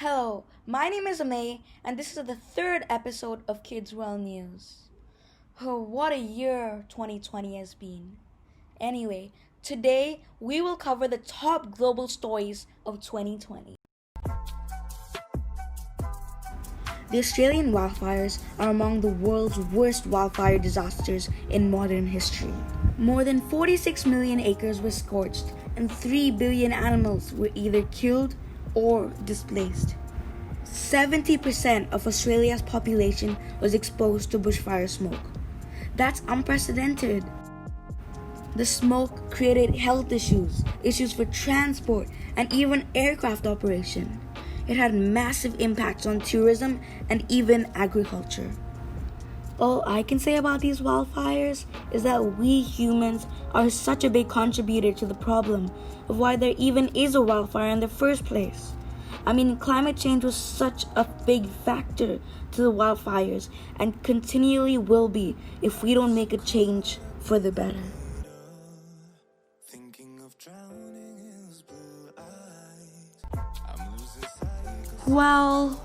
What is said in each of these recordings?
Hello, my name is Amay, and this is the third episode of Kids Well News. Oh, what a year 2020 has been. Anyway, today we will cover the top global stories of 2020. The Australian wildfires are among the world's worst wildfire disasters in modern history. More than 46 million acres were scorched, and 3 billion animals were either killed or displaced. 70% of Australia's population was exposed to bushfire smoke. That's unprecedented. The smoke created health issues for transport, and even aircraft operation. It had massive impacts on tourism and even agriculture. All I can say about these wildfires is that we humans are such a big contributor to the problem of why there even is a wildfire in the first place. I mean, climate change was such a big factor to the wildfires and continually will be if we don't make a change for the better. Well.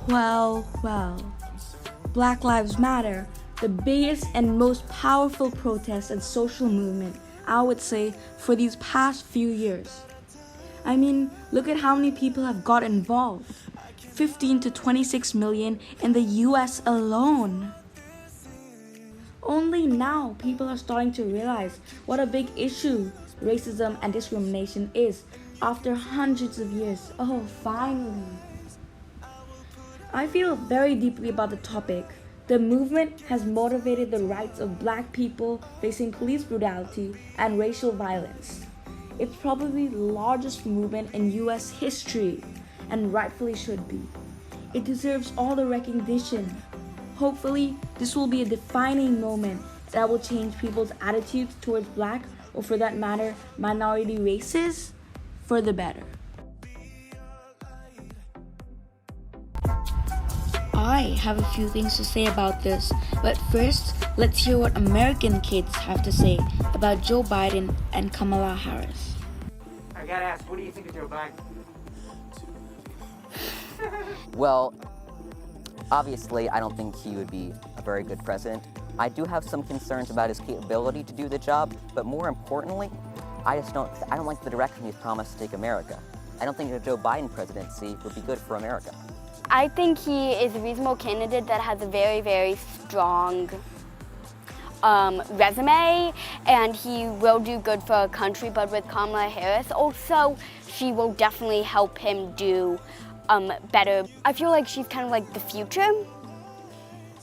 Black Lives Matter, the biggest and most powerful protest and social movement, I would say, for these past few years. I mean, look at how many people have got involved. 15 to 26 million in the US alone. Only now people are starting to realize what a big issue racism and discrimination is after hundreds of years. Oh, finally. I feel very deeply about the topic. The movement has motivated the rights of Black people facing police brutality and racial violence. It's probably the largest movement in US history, and rightfully should be. It deserves all the recognition. Hopefully, this will be a defining moment that will change people's attitudes towards Black, or for that matter, minority races, for the better. I have a few things to say about this, but first, let's hear what American kids have to say about Joe Biden and Kamala Harris. I gotta ask, what do you think of Joe Biden? Well, obviously, I don't think he would be a very good president. I do have some concerns about his capability to do the job, but more importantly, I don't like the direction he's promised to take America. I don't think a Joe Biden presidency would be good for America. I think he is a reasonable candidate that has a very, very strong resume, and he will do good for our country. But with Kamala Harris also, she will definitely help him do better. I feel like she's kind of like the future,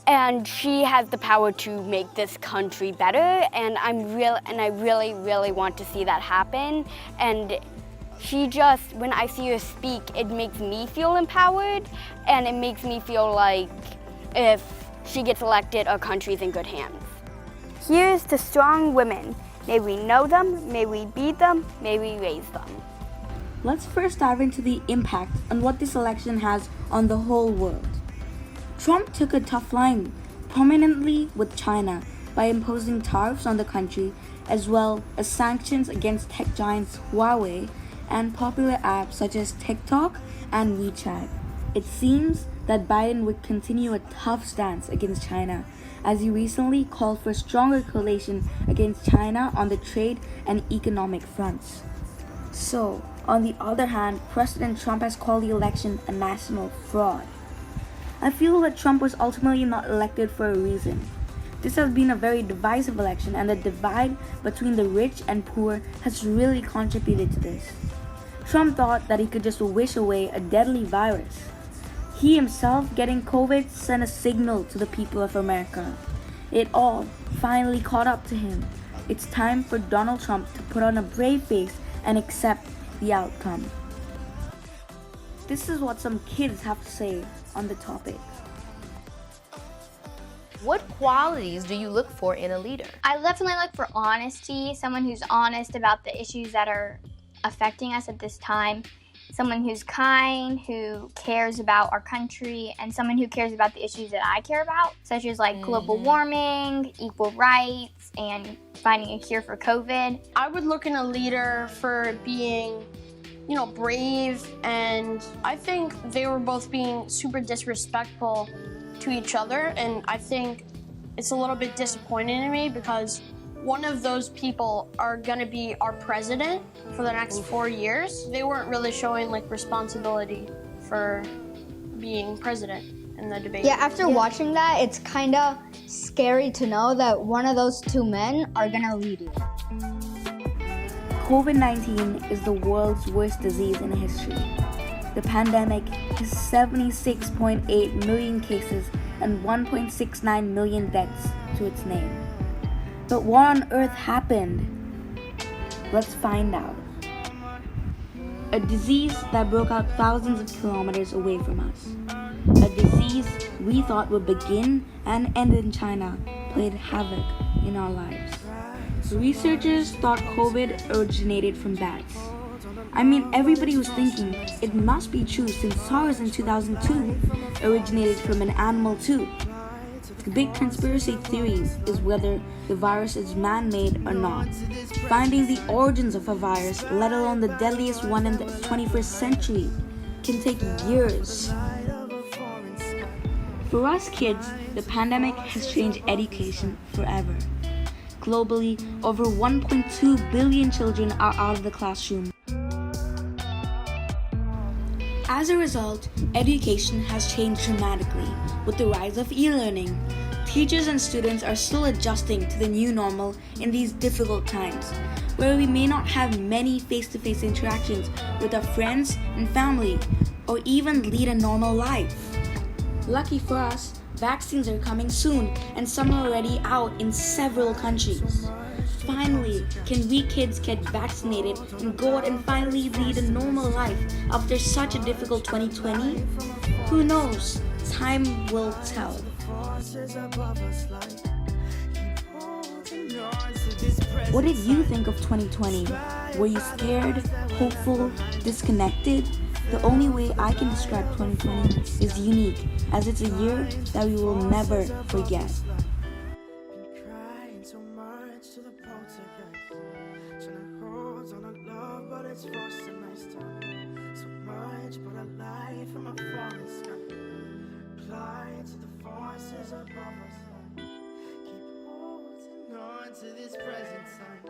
and she has the power to make this country better, and I really want to see that happen. And she just, when I see her speak, it makes me feel empowered, and it makes me feel like if she gets elected, our country's in good hands. Here's to strong women. May we know them, may we be them, may we raise them. Let's first dive into the impact on what this election has on the whole world. Trump took a tough line, prominently with China, by imposing tariffs on the country, as well as sanctions against tech giants Huawei and popular apps such as TikTok and WeChat. It seems that Biden would continue a tough stance against China, as he recently called for stronger coalition against China on the trade and economic fronts. So, on the other hand, President Trump has called the election a national fraud. I feel that Trump was ultimately not elected for a reason. This has been a very divisive election, and the divide between the rich and poor has really contributed to this. Trump thought that he could just wish away a deadly virus. He himself getting COVID sent a signal to the people of America. It all finally caught up to him. It's time for Donald Trump to put on a brave face and accept the outcome. This is what some kids have to say on the topic. What qualities do you look for in a leader? I definitely look for honesty, someone who's honest about the issues that are affecting us at this time, someone who's kind, who cares about our country, and someone who cares about the issues that I care about, such as like global warming, equal rights, and finding a cure for COVID. I would look in a leader for being brave, and I think they were both being super disrespectful to each other, and I think it's a little bit disappointing to me because one of those people are gonna be our president for the next 4 years. They weren't really showing responsibility for being president in the debate. Yeah, after watching that, it's kind of scary to know that one of those two men are gonna lead you. COVID-19 is the world's worst disease in history. The pandemic has 76.8 million cases and 1.69 million deaths to its name. But what on earth happened? Let's find out. A disease that broke out thousands of kilometers away from us. A disease we thought would begin and end in China played havoc in our lives. Researchers thought COVID originated from bats. I mean, everybody was thinking it must be true since SARS in 2002 originated from an animal too. The big conspiracy theory is whether the virus is man-made or not. Finding the origins of a virus, let alone the deadliest one in the 21st century, can take years. For us kids, the pandemic has changed education forever. Globally, over 1.2 billion children are out of the classroom. As a result, education has changed dramatically with the rise of e-learning. Teachers and students are still adjusting to the new normal in these difficult times, where we may not have many face-to-face interactions with our friends and family, or even lead a normal life. Lucky for us, vaccines are coming soon, and some are already out in several countries. Finally, can we kids get vaccinated and go out and finally lead a normal life after such a difficult 2020? Who knows? Time will tell. What did you think of 2020? Were you scared, hopeful, disconnected? The only way I can describe 2020 is unique, as it's a year that we will never forget. To this present time,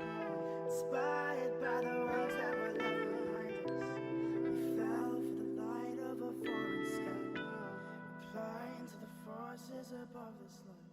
inspired by the words that were left behind us. We fell for the light of a foreign sky, applying to the forces above this life.